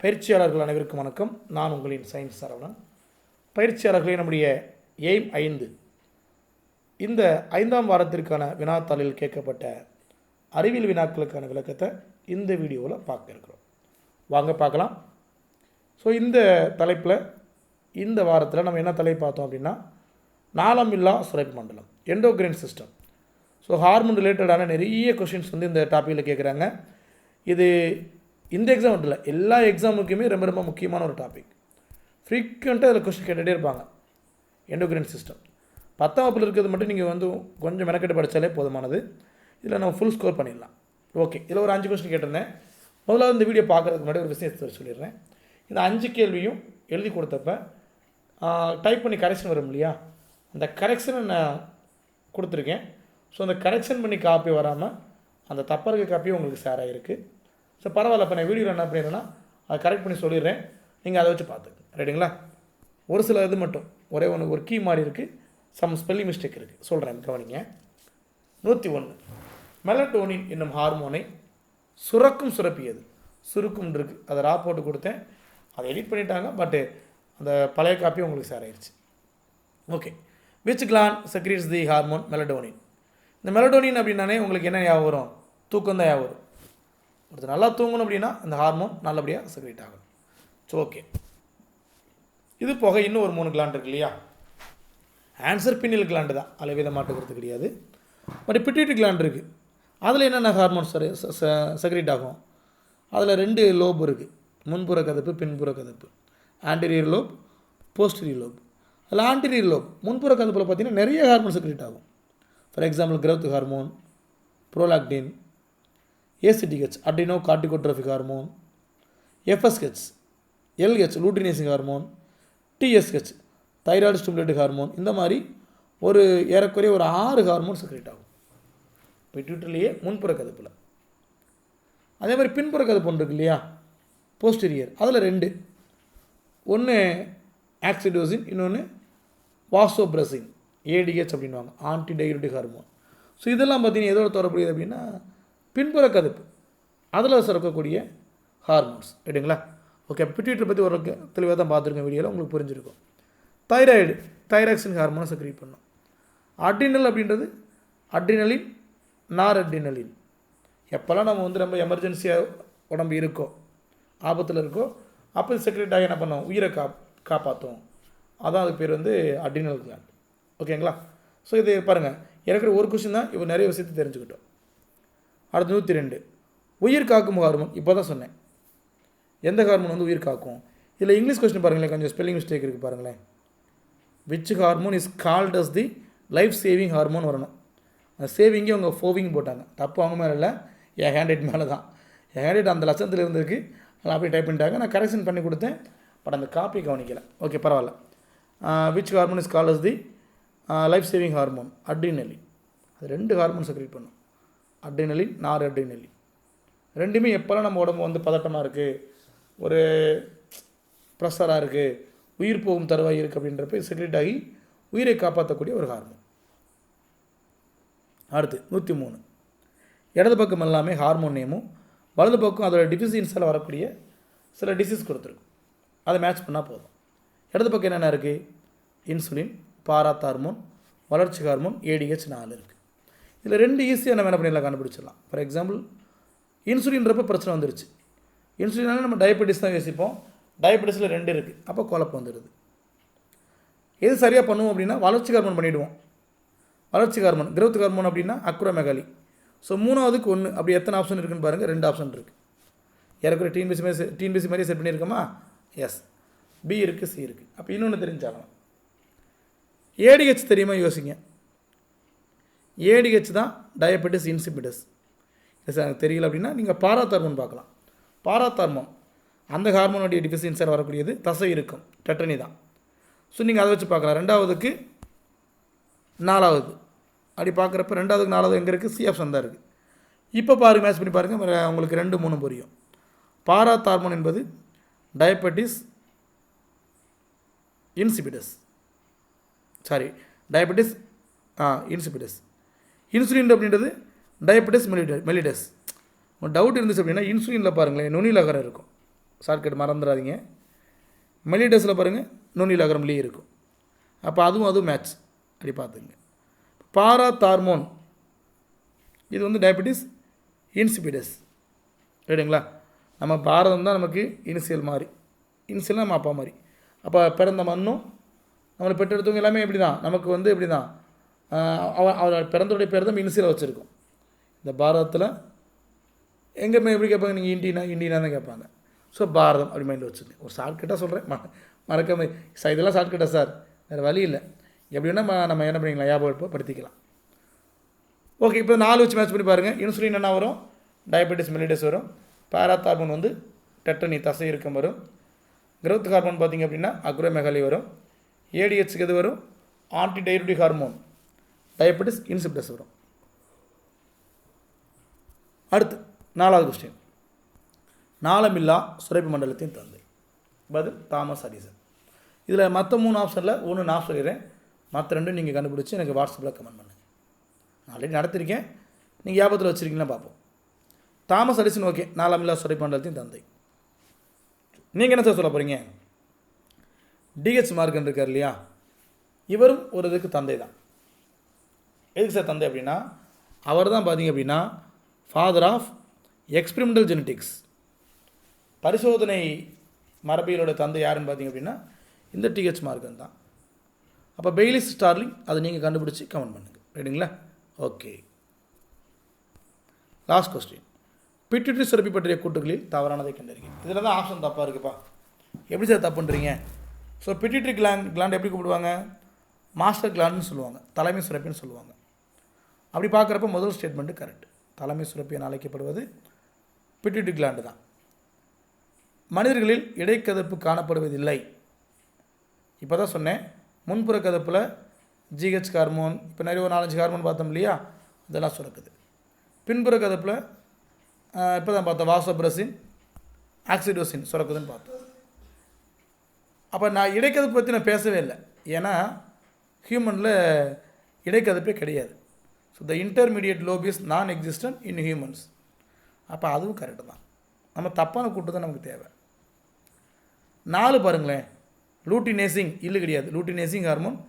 பயிற்சியாளர்கள் அனைவருக்கும் வணக்கம். நான் உங்களின் சயின்ஸ் சரவணன். பயிற்சியாளர்களே, நம்முடைய எய்ம் 5 இந்த 5ஆம் வாரத்திற்கான வினாத்தாளில் கேட்கப்பட்ட அறிவியல் வினாக்களுக்கான விளக்கத்தை இந்த வீடியோவில் பார்க்க இருக்கிறோம். வாங்க பார்க்கலாம். ஸோ இந்த தலைப்பில் இந்த வாரத்தில் நம்ம என்ன தலைப்பு பார்த்தோம் அப்படின்னா, நாளமில்லா சுரப்பி மண்டலம், எண்டோக்ரைன் சிஸ்டம். ஸோ ஹார்மோன் ரிலேட்டடான நிறைய கொஷின்ஸ் இந்த டாப்பிக்கில் கேட்குறாங்க. இது இந்த எக்ஸாம் மட்டும் இல்லை, எல்லா எக்ஸாமுக்குமே ரொம்ப ரொம்ப முக்கியமான ஒரு டாபிக். ஃப்ரீக்வெண்ட்டாக இதில் கொஸ்டின் கேட்டுகிட்டே இருப்பாங்க. எண்டோக்ரைன் சிஸ்டம் 10ஆம் வகுப்பில் இருக்கிறது மட்டும் நீங்கள் கொஞ்சம் மெனக்கெட்டு படித்தாலே போதுமானது. இதில் நம்ம ஃபுல் ஸ்கோர் பண்ணிடலாம். ஓகே, இதில் ஒரு 5 கொஸ்டின் கேட்டிருந்தேன். முதலாவது இந்த வீடியோ பார்க்குறதுக்கு முன்னாடி ஒரு விஷயத்தை சொல்லிடுறேன். இந்த 5 கேள்வியும் எழுதி கொடுத்தப்ப டைப் பண்ணி கரெக்ஷன் வரும் இல்லையா, அந்த கரெக்ஷனை நான் கொடுத்துருக்கேன். ஸோ அந்த கரெக்ஷன் பண்ணி காப்பி வராமல் அந்த தப்பாக இருக்க காப்பியும் உங்களுக்கு ஷேர் ஆகிருக்கு. ஸோ பரவாயில்ல, இப்போ நான் வீடியோவில் என்ன பண்ணிடுறேன்னா அதை கரெக்ட் பண்ணி சொல்லிடுறேன், நீங்கள் அதை வச்சு பார்த்துங்க. ரைட்டுங்களா? ஒரு சில இது மட்டும் ஒரு கீ மாதிரி இருக்குது, சம் ஸ்பெல்லிங் மிஸ்டேக் இருக்குது, சொல்கிறேன், கவனிங்க. 101 மெலட்டோனின் என்னும் ஹார்மோனை சுரக்கும் சுரப்பியது. சுருக்கும் இருக்குது, அதை ரா போட்டு கொடுத்தேன், அதை எடிட் பண்ணிட்டாங்க, பட்டு அந்த பழைய காப்பியும் உங்களுக்கு ஷேர் ஆயிடுச்சு. Okay, which gland secretes the hormone melatonin? இந்த மெலட்டோனின் அப்படின்னாலே உங்களுக்கு என்ன ஞாபகம் வரும்? தூக்கம் தான் ஞாபகம் வரும். ஒருத்தர் நல்லா தூங்கணும் அப்படின்னா அந்த ஹார்மோன் நல்லபடியாக செக்ரீட் ஆகணும். ஸோ ஓகே, இது போக இன்னும் ஒரு 3 கிளாண்ட் இருக்கு இல்லையா? ஆன்சர் பின்னில் கிளாண்டு தான், அதில் வித மாட்டுக்கிறது கிடையாது. பட் பிட்யூட்டரி கிளாண்ட் இருக்குது. அதில் என்னென்ன ஹார்மோன்ஸ் செக்ரீட் ஆகும்? அதில் 2 லோப் இருக்குது, முன்புற கதப்பு பின்புற கதப்பு, ஆன்டீரியர் லோப் போஸ்டீரியர் லோப். அதில் ஆன்டீரியர் லோப் முன்புற கதப்பில் பார்த்திங்கன்னா நிறைய ஹார்மோன் செக்ரீட் ஆகும். For example growth hormone, prolactin, ACTH adrenocorticotropic hormone, FSH, LH luteinizing hormone, TSH thyroid stimulating hormone. இந்த மாதிரி ஏறக்குறைய ஒரு 6 ஹார்மோன் செக்ரேட் ஆகும் பிட்யூட்டரிலேயே முன்புற கதப்பில். அதே மாதிரி பின்புற கதப்பு ஒன்று இருக்கு இல்லையா, போஸ்டீரியர், அதில் 2, ஒன்று ஆக்சிடோசின், இன்னொன்று வாசோப்ரசின், ADH அப்படின்வாங்க, ஆன்டி டையூரிட்டிக் ஹார்மோன். ஸோ இதெல்லாம் பார்த்தீங்கன்னா எதோட தொடர்புடையது அப்படின்னா பின்புற கதப்பு, அதில் சுரக்கக்கூடிய ஹார்மோன்ஸ். ரைட்டுங்களா? ஓகே, பிட்யூட்டரி பற்றி ஒரு தெளிவாக தான் பார்த்துருக்கேன் வீடியோவில், உங்களுக்கு புரிஞ்சிருக்கும். தைராய்டு தைராக்சின் ஹார்மோனை செக்ரீட் பண்ணும். அட்ரினல் அப்படின்றது அட்ரினலின், நார் அட்ரினலின். எப்போல்லாம் நம்ம ரொம்ப எமர்ஜென்சியாக உடம்பு இருக்கோ, ஆபத்தில் இருக்கோ, அப்போ செக்ரேட் ஆகி என்ன பண்ணோம், உயிரை காப்பாற்றும். அதான் அதுக்கு பேர் அட்ரினல் கிளாண்ட். ஓகேங்களா? ஸோ இது பாருங்கள், எனக்கு ஒரு கொஸ்டின் தான், இப்போ நிறைய விஷயத்தை தெரிஞ்சுக்கிட்டோம். அடுத்து 102 உயிர் காக்கும் ஹார்மோன். இப்போ தான் சொன்னேன் எந்த ஹார்மோன் உயிர் காக்கும். இதில் இங்கிலீஷ் கொஸ்டின் பாருங்களேன், கொஞ்சம் ஸ்பெல்லிங் மிஸ்டேக் இருக்குது பாருங்களேன். Which hormone is called as the life saving hormone வரணும். அந்த சேவிங்கே அவங்க ஃபோவிங் போட்டாங்க. தப்பு அவங்க மேலே இல்லை, என் ஹேண்ட்ரைட் மேலே தான். என் ஹேண்ட்ரைட் அந்த லட்சத்தில் இருந்திருக்கு, அதை அப்படியே டைப் பண்ணிட்டாங்க. நான் கரெக்ஷன் பண்ணி கொடுத்தேன், பட் அந்த காப்பி கவனிக்கலை. ஓகே, பரவாயில்ல. Which hormone is called as the life saving hormone? Adrenaline. அது 2 ஹார்மோன் செக்ரேட் பண்ணும், அட்ரினலின், நார் அட்ரினலின். ரெண்டுமே எப்போல்லாம் நம்ம உடம்பு பதட்டமாக இருக்குது, ஒரு ப்ரெஷராக இருக்குது, உயிர் போகும் தருவாய் இருக்குது அப்படின்றப்ப செக்ரேட் ஆகி உயிரை காப்பாற்றக்கூடிய ஒரு ஹார்மோன். அடுத்து 103 இடது பக்கம் எல்லாமே ஹார்மோன் நேமும், வலது பக்கம் அதோட டிஃபிஷியன்ஸால் வரக்கூடிய சில டிசீஸ் கொடுத்துருக்கும். அதை மேட்ச் பண்ணால் போதும். இடது பக்கம் என்னென்ன இருக்குது? இன்சுலின், பாராத் ஹார்மோன், வளர்ச்சி ஹார்மோன், ADH 4 இருக்குது. இதில் 2 ஈஸியாக நம்ம என்ன பண்ணிடலாம், கண்டுபிடிச்சிடலாம். ஃபார் எக்ஸாம்பிள் இன்சுலின்றப்ப பிரச்சனை வந்துருச்சு. இன்சுலினால நம்ம டயபெட்டிஸ் தான் யோசிப்போம். டயபெட்டிஸில் 2 இருக்குது, அப்போ குழப்பம் வந்துடுது. எது சரியாக பண்ணுவோம் அப்படின்னா வளர்ச்சி ஹார்மோன் பண்ணிவிடுவோம். வளர்ச்சி ஹார்மோன், growth ஹார்மோன் அப்படின்னா அக்ரோமெகாலி. ஸோ 3வதுக்கு 1, அப்படி எத்தனை ஆப்ஷன் இருக்குன்னு பாருங்கள், 2 ஆப்ஷன் இருக்குது. ஏறக்குறைய டிஎன்பிசி மாதிரி செட் பண்ணியிருக்கோமா? எஸ். B இருக்குது, C இருக்குது. அப்போ இன்னொன்று தெரிஞ்சாலும் ADH தெரியுமா? யோசிங்க. ADH தான் டயபெட்டிஸ் இன்சிபிடஸ். எனக்கு தெரியல அப்படின்னா நீங்கள் பாராத் ஹார்மோன் பார்க்கலாம். பாராத் ஹார்மோன் அந்த ஹார்மோனுடைய டிஃபிஷியன்ஸில் வரக்கூடியது தசை இருக்கும், டெட்டனி தான். ஸோ நீங்கள் அதை வச்சு பார்க்கலாம். 2வதுக்கு 4வது அப்படி பார்க்குறப்ப 2வதுக்கு 4வது எங்கே இருக்குது? C ஆப்ஷன் தான் இருக்குது. இப்போ பாருங்கள், மேட்ச் பண்ணி பாருங்கள், உங்களுக்கு 2, 3 புரியும். பாராத் ஹார்மோன் என்பது diabetes insipidus, diabetes insipidus. Insulin அப்படின்றது டயபெட்டிஸ் மெலிடஸ். டவுட் இருந்துச்சு அப்படின்னா இன்சுலினில் பாருங்களேன், நுனியில் அகரம் இருக்கும். ஷார்ட்கட் மறந்துடாதீங்க. மெலிடஸில் பாருங்கள் நுண்ணில் அகரம் லீ இருக்கும். அப்போ அதுவும் மேட்ச் அப்படி பார்த்துங்க. பாராதார்மோன் இது வந்து டயபெட்டிஸ் இன்சிபிடஸ். ரைட்டுங்களா? நம்ம பாரதம் தான் நமக்கு இனிஷியல் மாதிரி, இனிஷியல் நம்ம அப்பா மாதிரி. அப்போ பிறந்த மண்ணும் நம்மளை பெற்றெடுத்தவங்க எல்லாமே எப்படி தான் நமக்கு வந்து எப்படி தான் அவர் பிறந்தோடைய பேர் தான் இனிஷியலாக வச்சுருக்கோம். இந்த பாரதத்தில் எங்கேயுமே எப்படி கேட்பாங்க, நீங்கள் இண்டியனா தான் கேட்பாங்க. ஸோ பாரதம் அப்படி மைண்டில் வச்சுருங்க. ஒரு ஷார்ட்கட்டாக சொல்கிறேன், மறக்காம சார் இதெல்லாம் ஷார்ட்கட்டாக சார், வேறு வழி இல்லை. எப்படின்னா நம்ம என்ன பண்ணிக்கலாம், ஞாபகப்படுத்திக்கலாம். ஓகே, இப்போ 4 வச்சு மேட்ச் பண்ணி பாருங்கள். இன்சுலின் என்ன வரும், டயபெட்டிஸ் மெலிடஸ் வரும். பாராதார்மோன் வந்து டெட்டனி தசை இறுக்கம் வரும். growth ஹார்மோன் பார்த்திங்க அப்படின்னா அக்ரோமெகாலி வரும். ஏடிஹெச்சுக்கு எது வரும், anti diuretic hormone diabetes insipidus வரும். அடுத்து 4வது கொஸ்டின், நாளமில்லா சுரப்பி மண்டலத்தின் தந்தை. பதில் தாமஸ் அடிசன். இதில் மற்ற 3 ஆப்ஷனில் ஒன்று நான் சொல்லிடுறேன், மற்ற 2 நீங்கள் கண்டுபிடிச்சி எனக்கு வாட்ஸ்அப்பில் கமெண்ட் பண்ணுங்கள். ஆல்ரெடி நடத்திருக்கேன், நீங்கள் ஞாபகத்தில் வச்சுருக்கீங்களா பார்ப்போம். தாமஸ் அடிசன் ஓகே, நாளமில்லா சுரப்பி மண்டலத்தின் தந்தை. நீங்கள் என்ன சார் சொல்ல போகிறீங்க, டிஹெச் மார்க்கன் இருக்கார் இல்லையா, இவரும் ஒரு இதுக்கு தந்தை தான். எதுக்கு சார் தந்தை அப்படின்னா, அவர் தான் பார்த்தீங்க அப்படின்னா ஃபாதர் ஆஃப் எக்ஸ்பெரிமெண்டல் ஜெனட்டிக்ஸ். பரிசோதனை மரபியலோட தந்தை யாருன்னு பார்த்தீங்க அப்படின்னா இந்த டிஹெச் மார்க்கன் தான். அப்போ பெய்லிஸ் ஸ்டார்லிங் அதை நீங்கள் கண்டுபிடிச்சி கமெண்ட் பண்ணுங்கள். ரைட்டுங்களா? ஓகே, லாஸ்ட் கொஸ்டின், பிட்யூட்டரி சுரப்பி பற்றிய கூட்டுகளில் தவறானதை கண்டறிங்க. இதில் தான் ஆப்ஷன் தப்பாக இருக்குப்பா. எப்படி சார் தப்பு பண்ணுறீங்க? ஸோ பிட்யூட்டரி கிளாண்ட் எப்படி கூப்பிடுவாங்க, மாஸ்டர் கிளாண்டுன்னு சொல்லுவாங்க, தலைமை சுரப்பின்னு சொல்லுவாங்க. அப்படி பார்க்குறப்ப முதல் ஸ்டேட்மெண்ட்டு கரெக்ட். தலைமை சுரப்பி என அழைக்கப்படுவது பிட்யூட்டரி கிளாண்டு தான். மனிதர்களில் இடைக்கதப்பு காணப்படுவதில்லை. இப்போ தான் சொன்னேன், முன்புற கதப்பில் ஜிஹெச் ஹார்மோன், இப்போ நிறைய 4-5 ஹார்மோன் பார்த்தோம் இல்லையா, அதெல்லாம் சுரக்குது. பின்புற கதப்பில் இப்போ தான் பார்த்தோம் வாசோப்ரெசின், ஆக்சிடோசின் சுரக்குதுன்னு பார்த்தோம். அப்போ நான் இடைக்கதப்பு பற்றி நான் பேசவே இல்லை, ஏன்னா ஹியூமனில் இடைக்கதப்பே கிடையாது. So the intermediate lobe is நான் எக்ஸிஸ்டன்ட் இன் ஹியூமன்ஸ். அப்போ அதுவும் கரெக்டு தான். நம்ம தப்பான கூட்டு தான் நமக்கு தேவை. 4 பாருங்களேன், லூட்டினேசிங் இல்லை கிடையாது, லூட்டினேசிங் ஹார்மோன்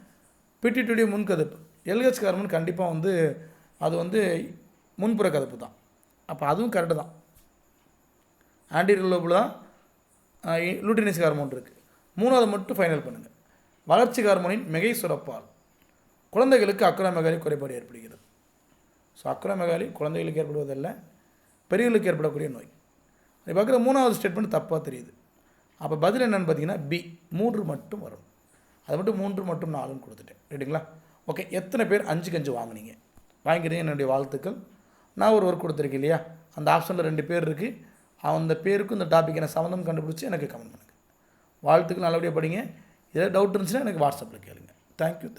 பிட்யூட்டரி முன்கதப்பு. எல்ஹெச் ஹார்மோன் கண்டிப்பாக வந்து அது வந்து முன்புற கதப்பு தான். அப்போ அதுவும் கரெக்டு தான். ஆன்டீரியர் லோபில் தான் லூட்டினேசிங் ஹார்மோன் இருக்குது. 3வது மட்டும் ஃபைனல் பண்ணுங்கள். வளர்ச்சி ஹார்மோனின் மிகை சுரப்பால் குழந்தைகளுக்கு அக்ரோமெகாலி குறைபாடு ஏற்படுகிறது. ஸோ அக்ரோமெகாலி குழந்தைகளுக்கு ஏற்படுவதில்லை, பெரியவர்களுக்கு ஏற்படக்கூடிய நோய். அது பார்க்குற 3வது ஸ்டேட்மெண்ட் தப்பாக தெரியுது. அப்போ பதில் என்னென்னு பார்த்தீங்கன்னா பி, 3 மட்டும் வரும். அது மட்டும் 3 மற்றும் 4ன்னு கொடுத்துட்டேன். ரைட்டுங்களா? ஓகே, எத்தனை பேர் 5க்கு 5 வாங்கினீங்க? வாங்கிறீங்க, என்னுடைய வாழ்த்துக்கள். நான் ஒரு ஒர்க் கொடுத்துருக்கேன் இல்லையா, அந்த ஆப்ஷனில் 2 பேர் இருக்குது. அந்த பேருக்கும் இந்த டாபிக் என்ன சம்மந்தம் கண்டுபிடிச்சி எனக்கு கமெண்ட் பண்ணுங்கள். வாழ்த்துக்கள், நல்லபடியாக படிங்க. இதில் டவுட் இருந்துச்சுன்னா எனக்கு வாட்ஸ்அப்பில் கேளுங்க. தேங்க்யூ.